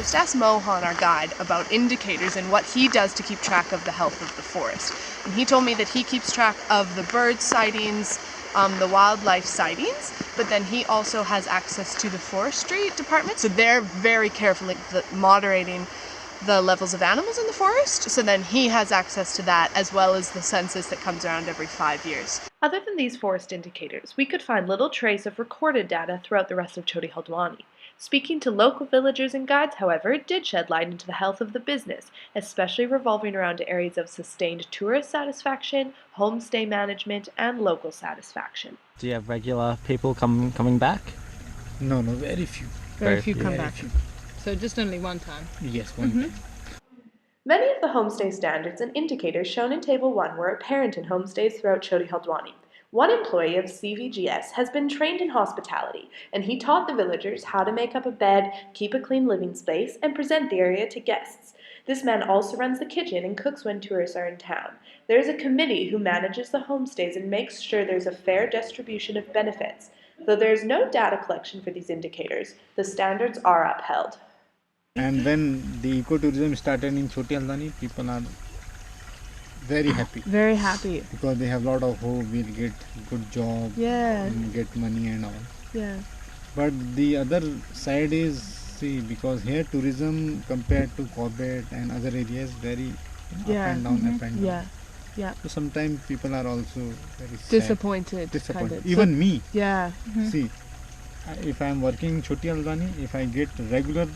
just asked Mohan, our guide, about indicators and what he does to keep track of the health of the forest. And he told me that he keeps track of the bird sightings, the wildlife sightings, but then he also has access to the forestry department, so they're very carefully moderating the levels of animals in the forest, so then he has access to that as well as the census that comes around every 5 years. Other than these forest indicators, we could find little trace of recorded data throughout the rest of Choti Haldwani. Speaking to local villagers and guides, however, it did shed light into the health of the business, especially revolving around areas of sustained tourist satisfaction, homestay management, and local satisfaction. Do you have regular people coming back? No, very few. Very few come Very back. few. So just only one time? Yes, one time. Many of the homestay standards and indicators shown in Table 1 were apparent in homestays throughout Choti Haldwani. One employee of CVGS has been trained in hospitality, and he taught the villagers how to make up a bed, keep a clean living space, and present the area to guests. This man also runs the kitchen and cooks when tourists are in town. There is a committee who manages the homestays and makes sure there's a fair distribution of benefits. Though there is no data collection for these indicators, the standards are upheld. And when the ecotourism started in Choti Haldwani, people are very happy. Very happy. Because they have a lot of hope, we'll get good job, and get money and all. Yeah. But the other side is, see, because here tourism compared to Corbett and other areas very up and down. Yeah. So sometimes people are also very sad. Disappointed. Kind of. So, Even me. Yeah. See, if I am working in Choti Haldwani, if I get regular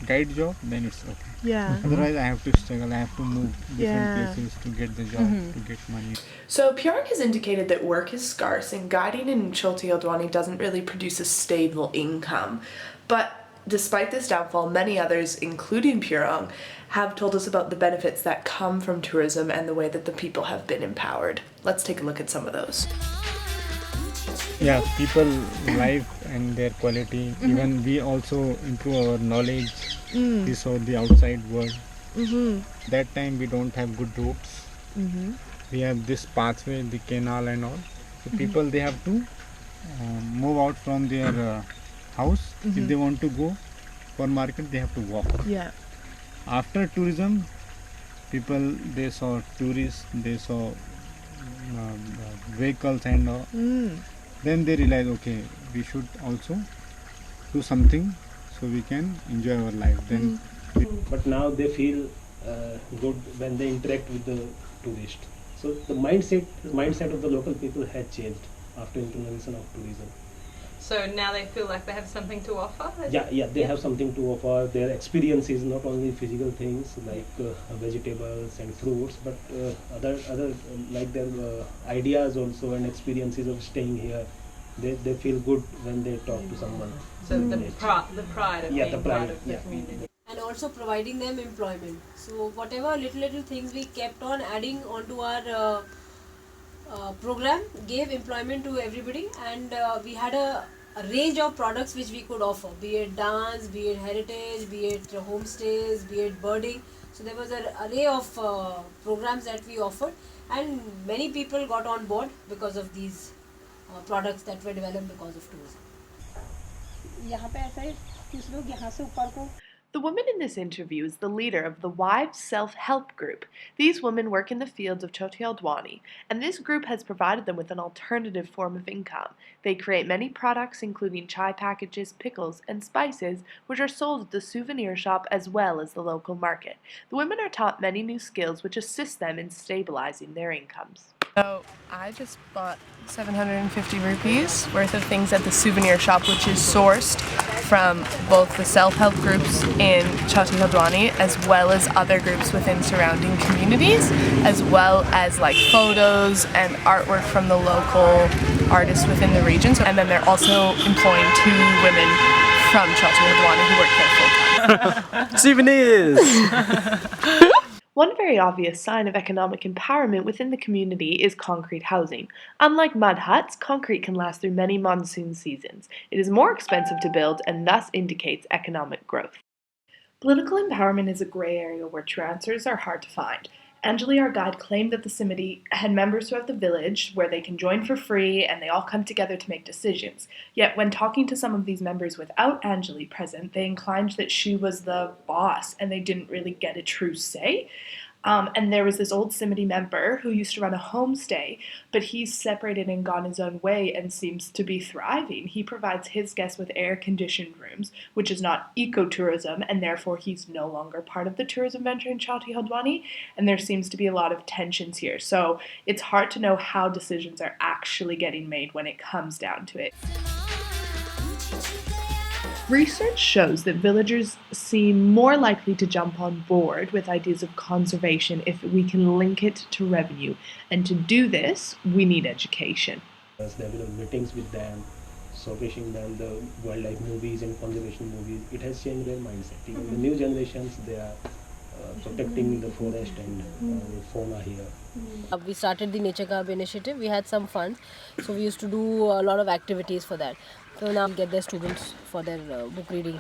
guide job, then it's okay. Yeah. Otherwise, I have to struggle. I have to move different places to get the job, to get money. So Purang has indicated that work is scarce and guiding in Choti Haldwani doesn't really produce a stable income. But despite this downfall, many others, including Purang, have told us about the benefits that come from tourism and the way that the people have been empowered. Let's take a look at some of those. Yeah, people life and their quality. Even we also improve our knowledge. We saw the outside world. That time we don't have good roads. We have this pathway, the canal and all. So people, they have to move out from their house. If they want to go for market, they have to walk. Yeah. After tourism, people, they saw tourists, they saw vehicles and all. Then they realize, okay, we should also do something so we can enjoy our life. Then, but now they feel good when they interact with the tourist. So the mindset of the local people had changed after implementation of tourism. So now they feel like they have something to offer? Yeah, they have something to offer. Their experience is not only physical things like vegetables and fruits, but other like their ideas also and experiences of staying here. They feel good when they talk to someone. So the pride of being part of the community. And also providing them employment. So whatever little things we kept on adding onto our program gave employment to everybody, and we had a range of products which we could offer, be it dance, be it heritage, be it homestays, be it birding. So there was an array of programs that we offered, and many people got on board because of these products that were developed because of tourism. The woman in this interview is the leader of the Wives Self-Help Group. These women work in the fields of Choti Haldwani, and this group has provided them with an alternative form of income. They create many products including chai packages, pickles, and spices, which are sold at the souvenir shop as well as the local market. The women are taught many new skills which assist them in stabilizing their incomes. So I just bought 750 rupees worth of things at the souvenir shop, which is sourced from both the self-help groups in Choti Haldwani as well as other groups within surrounding communities, as well as like photos and artwork from the local artists within the region. And then they're also employing 2 women from Choti Haldwani who work there full-time. Souvenirs! One very obvious sign of economic empowerment within the community is concrete housing. Unlike mud huts, concrete can last through many monsoon seasons. It is more expensive to build and thus indicates economic growth. Political empowerment is a gray area where true answers are hard to find. Anjali, our guide, claimed that the Simiti had members throughout the village where they can join for free and they all come together to make decisions. Yet, when talking to some of these members without Anjali present, they inclined that she was the boss and they didn't really get a true say. And there was this old Simiti member who used to run a homestay, but he's separated and gone his own way and seems to be thriving. He provides his guests with air-conditioned rooms, which is not ecotourism, and therefore he's no longer part of the tourism venture in Chauti Haldwani, and there seems to be a lot of tensions here. So it's hard to know how decisions are actually getting made when it comes down to it. Research shows that villagers seem more likely to jump on board with ideas of conservation if we can link it to revenue. And to do this, we need education. There were meetings with them, showcasing them the wildlife movies and conservation movies. It has changed their mindset. Even the new generations, they are protecting the forest and fauna here. We started the Nature Club initiative. We had some funds, so we used to do a lot of activities for that. So now we get their students for their book reading.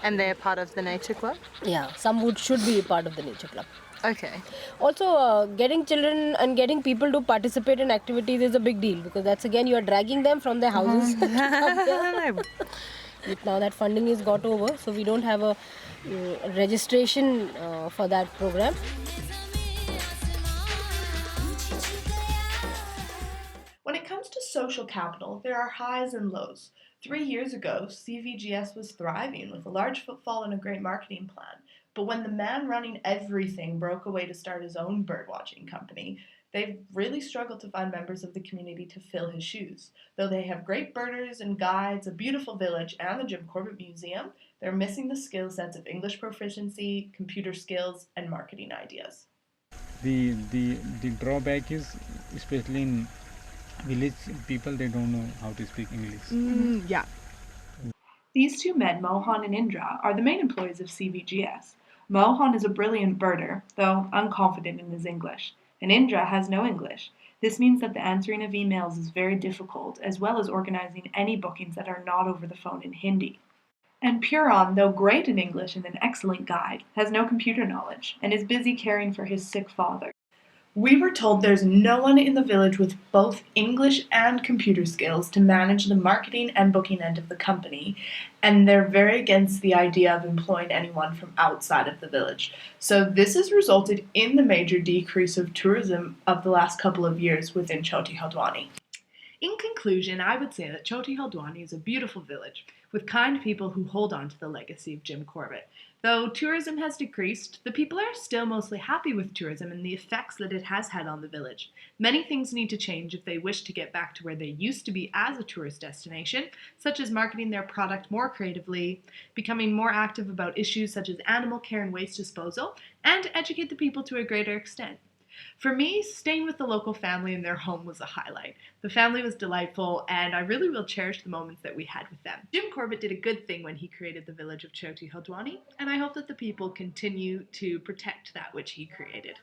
And they're part of the Nature Club? Yeah, some should be part of the Nature Club. Okay. Also, getting children and getting people to participate in activities is a big deal, because that's again, you are dragging them from their houses. Now that funding is got over, so we don't have a registration for that program. When it comes to social capital, there are highs and lows. 3 years ago, CVGS was thriving with a large footfall and a great marketing plan. But when the man running everything broke away to start his own birdwatching company, they've really struggled to find members of the community to fill his shoes. Though they have great birders and guides, a beautiful village, and the Jim Corbett Museum, they're missing the skill sets of English proficiency, computer skills, and marketing ideas. The drawback is, especially in village people, they don't know how to speak English. Yeah. These two men, Mohan and Indra, are the main employees of CVGS. Mohan is a brilliant birder, though unconfident in his English, and Indra has no English. This means that the answering of emails is very difficult, as well as organizing any bookings that are not over the phone in Hindi. And Puran, though great in English and an excellent guide, has no computer knowledge and is busy caring for his sick father. We were told there's no one in the village with both English and computer skills to manage the marketing and booking end of the company, and they're very against the idea of employing anyone from outside of the village. So this has resulted in the major decrease of tourism of the last couple of years within Choti Haldwani. In conclusion, I would say that Choti Haldwani is a beautiful village with kind people who hold on to the legacy of Jim Corbett. Though tourism has decreased, the people are still mostly happy with tourism and the effects that it has had on the village. Many things need to change if they wish to get back to where they used to be as a tourist destination, such as marketing their product more creatively, becoming more active about issues such as animal care and waste disposal, and educate the people to a greater extent. For me, staying with the local family in their home was a highlight. The family was delightful, and I really will cherish the moments that we had with them. Jim Corbett did a good thing when he created the village of Choti Haldwani, and I hope that the people continue to protect that which he created.